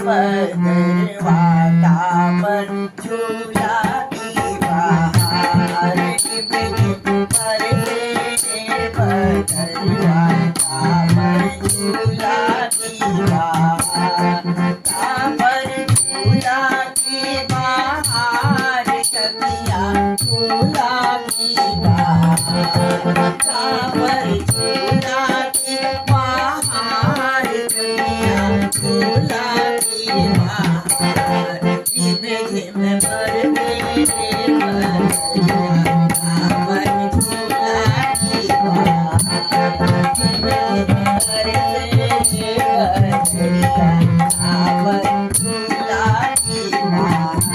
पदरवा तापर झूला की बहार टिप टिप बरसे पदरवा तापर झूला की बहार तापर झूला की बहार सखिया झूला की बहार तापर झूला की बहार सखिया झूला की बहार झिम झिम बरसे पदरवा तापर झूला की बहार झिम झिम बरसे पदरवा तापर झूला की बहार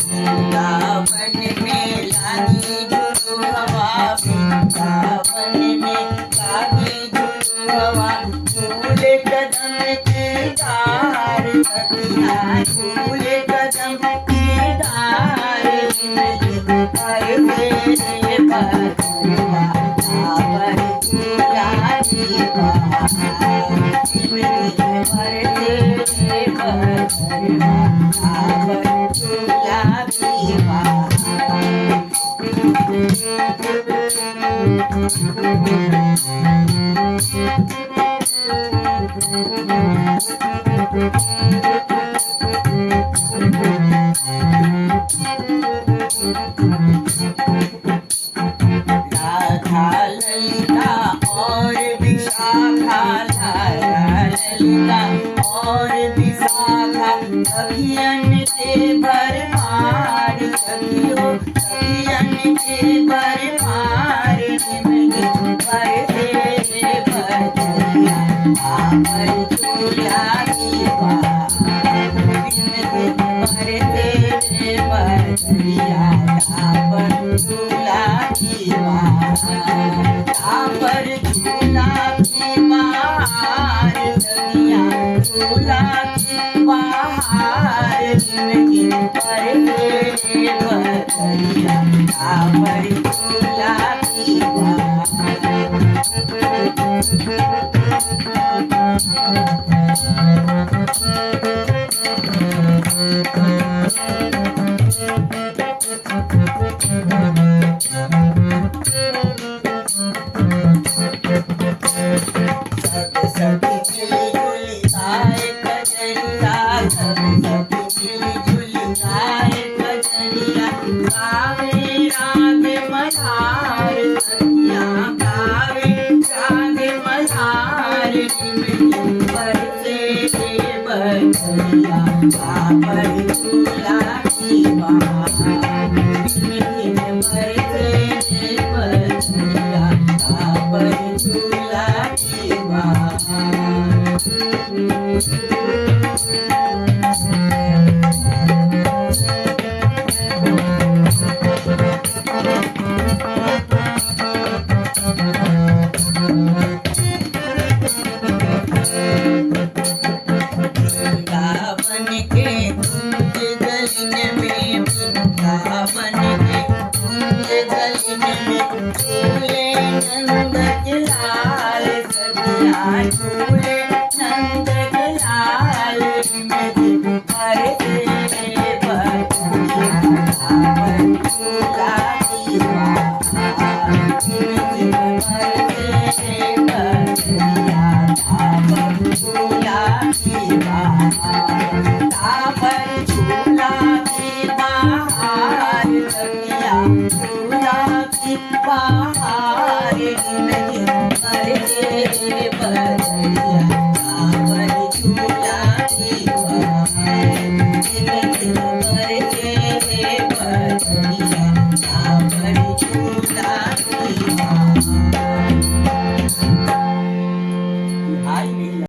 वृंदावन में लागी झुलू हवा वृंदावन में लागी झुलू हवा झूले कदम की डार सखिया झूले कदम की डार पर मेरे बदलवा तापर झूला की बहार बरसे बदलवा तापर झूला की बहार राधा ललिता और विशाखा राधा ललिता और विशाखा सखियन से भरमार सखियों सखियन से भरमार निमन बरसे बदरिया तापर झूला की बहार निमन बरसे बदरिया तापर झूला की बहार तापर झूला की बहार सखिया झूला की बहार निमन बरसे बदरिया तापर झूला की सब सखी मिली जुली गाए कजरिया सब सखी मिली जुली गाए कजरिया गावे राग मल्हार सखिया गावे राग मल्हार निमन बरसे बदरिया तापर झूला की बहार निमन बरसे बदरिया तापर झूला की बहार वृंदावन के कुंज गलिन में वृंदावन के कुंज गलिन में झूले नंद लाल सखिया झूले नंद लाल बरसे बदरिया तापर